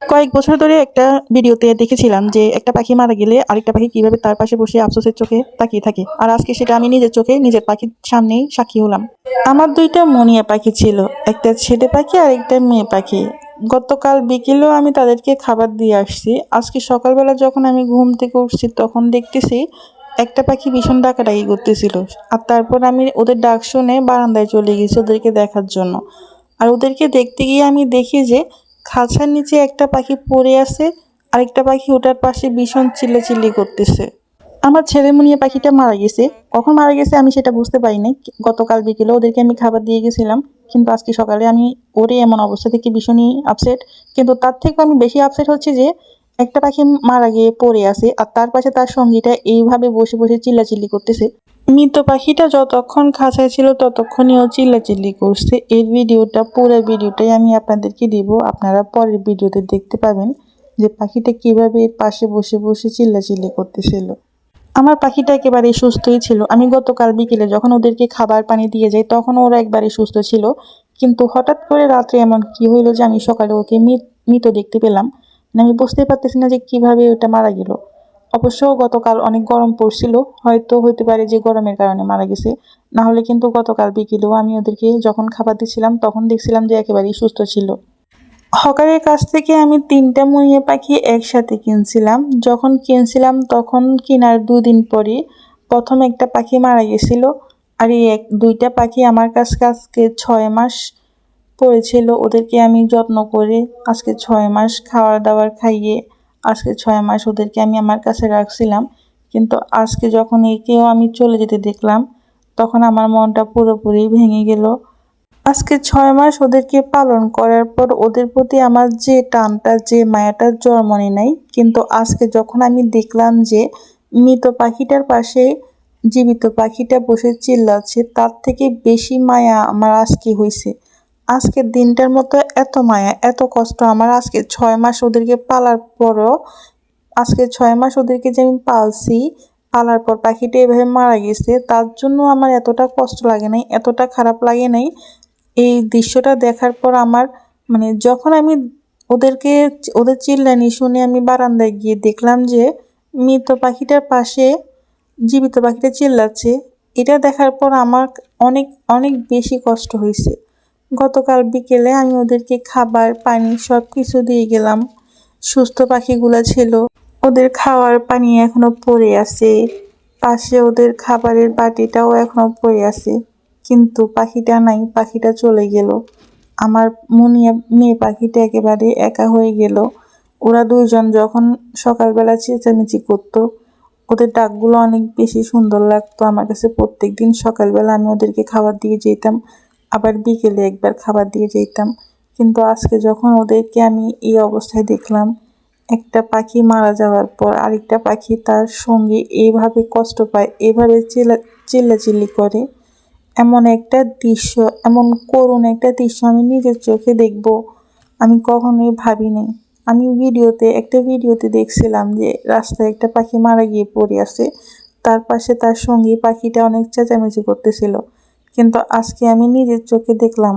কয়েক বছর ধরে একটা ভিডিওতে দেখেছিলাম যে একটা পাখি মারা গেলে আরেকটা পাখি কিভাবে তার পাশে বসে আফসোসের চোখে তাকিয়ে থাকে, আর আজকে সেটা আমি নিজের চোখে নিজের পাখির সামনেই সাক্ষী হলাম। আমার দুইটা মনিয়া পাখি ছিল, একটা ছেলে পাখি আর একটা মেয়ে পাখি। গতকাল বিকেলেও আমি তাদেরকে খাবার দিয়ে আসছি। আজকে সকালবেলা যখন আমি ঘুম থেকে উঠছি তখন দেখতেছি একটা পাখি ভীষণ ডাকাডাকি করতেছিল। আর তারপর আমি ওদের ডাক শুনে বারান্দায় চলে গেছি ওদেরকে দেখার জন্য। আর ওদেরকে দেখতে গিয়ে আমি দেখি যে খাঁচার নিচে একটা পাখি পড়ে আছে, আরেকটা পাখি ওটার পাশে ভীষণ চিল্লাচিল্লি করতেছে। আমার ছেলেমনিয়া পাখিটা মারা গেছে। কখন মারা গেছে আমি সেটা বুঝতে পারিনি। গতকাল বিকেলে ওদেরকে আমি খাবার দিয়ে গেছিলাম, কিন্তু আজকে সকালে আমি ওরে এমন অবস্থা থেকে ভীষণই আপসেট। কিন্তু তার থেকেও আমি বেশি আপসেট হচ্ছি যে একটা পাখি মারা গিয়ে পড়ে আছে আর তার পাশে তার সঙ্গীটা এইভাবে বসে বসে চিল্লাচিল্লি করতেছে। মৃত পাখিটা যতক্ষণ খাঁচায় ছিল ততক্ষণই ও চিল্লাচিল্লি করছে। এর ভিডিওটা পুরো ভিডিওটাই আমি আপনাদেরকে দিব, আপনারা পরের ভিডিওতে দেখতে পাবেন যে পাখিটা কিভাবে এর পাশে বসে বসে চিল্লাচিল্লি করতেছিল। আমার পাখিটা একেবারে সুস্থই ছিল। আমি গতকাল বিকেলে যখন ওদেরকে খাবার পানি দিয়ে যাই তখন ওরা একবারে সুস্থ ছিল, কিন্তু হঠাৎ করে রাত্রে এমন কি হইলো যে আমি সকালে ওকে মৃত দেখতে পেলাম। মানে আমি বুঝতে পারতেছি না যে কিভাবে ওটা মারা গেল। অবশ্য গতকাল অনেক গরম পড়ছিল, হয়তো হইতে পারে যে গরমের কারণে মারা গেছে। না হলে কিন্তু গতকাল বিকেলেও আমি ওদেরকে যখন খাবার দিচ্ছিলাম তখন দেখছিলাম যে একেবারেই সুস্থ ছিল। হকারের কাছ থেকে আমি ৩টা মুনিয়া পাখি একসাথে কিনছিলাম। যখন কিনছিলাম তখন কেনার ২ দিন পরে প্রথম একটা পাখি মারা গেছিল। আর এই দুইটা পাখি আমার কাছে আজকে ৬ মাস পড়েছিল। ওদেরকে আমি যত্ন করে আজকে ৬ মাস খাওয়ার দাওয়ার খাইয়ে আজকে ৬ মাস ওদেরকে আমি আমার কাছে রাখছিলাম। কিন্তু আজকে যখন একেও আমি চলে যেতে দেখলাম তখন আমার মনটা পুরোপুরি ভেঙে গেল। আজকে ৬ মাস ওদেরকে পালন করার পর ওদের প্রতি আমার যে টানটা যে মায়াটা জন্মনি নাই, কিন্তু আজকে যখন আমি দেখলাম যে মৃত পাখিটার পাশে জীবিত পাখিটা বসে চিল্লাচ্ছে তার থেকে বেশি মায়া আমার আজকে হয়েছে। আজকের দিনটার মতো এত মায়া এত কষ্ট আমার আজকে ৬ মাস ওদেরকে পালার পরও, আজকে ৬ মাস ওদেরকে যে আমি পালছি, পালার পর পাখিটা এভাবে মারা গেছে তার জন্য আমার এতটা কষ্ট লাগে নাই, এতটা খারাপ লাগে নাই। এই দৃশ্যটা দেখার পর আমার মানে যখন আমি ওদেরকে ওদের চিল্লানি শুনে আমি বারান্দায় গিয়ে দেখলাম যে মৃত পাখিটার পাশে জীবিত পাখিটা চিল্লাচ্ছে, এটা দেখার পর আমার অনেক অনেক বেশি কষ্ট হয়েছে। গতকাল বিকেলে আমি ওদেরকে খাবার পানি সব কিছু দিয়ে গেলাম। সুস্থ পাখিগুলো ছিল, ওদের খাওয়ার পানি এখনো পড়ে আছে, পাশে ওদের খাবারের বাটিটাও এখনো পড়ে আছে। কিন্তু পাখিটা নাই, পাখিটা চলে গেল। আমার মুনিয়া মেয়ে পাখিটা একেবারে একা হয়ে গেল। ওরা দুইজন যখন সকালবেলা চেঁচামেচি করতো, ওদের ডাকগুলো অনেক বেশি সুন্দর লাগতো আমার কাছে। প্রত্যেকদিন সকালবেলা আমি ওদেরকে খাবার দিয়ে যেতাম, আবার বিকেলে একবার খাবার দিয়ে যেতাম। কিন্তু আজকে যখন ওদেরকে আমি এই অবস্থায় দেখলাম, একটা পাখি মারা যাওয়ার পর আরেকটা পাখি তার সঙ্গে এইভাবে কষ্ট পায়, এভাবে চিল্লাচিল্লি করে, এমন একটা দৃশ্য, এমন করুণ একটা দৃশ্য আমি নিজের চোখে দেখব আমি কখনোই ভাবিনি। আমি একটা ভিডিওতে দেখছিলাম যে রাস্তায় একটা পাখি মারা গিয়ে পড়ে আছে, তার পাশে তার সঙ্গী পাখিটা অনেক চেঁচামেচি করতেছিল। কিন্তু আজকে আমি নিজের চোখে দেখলাম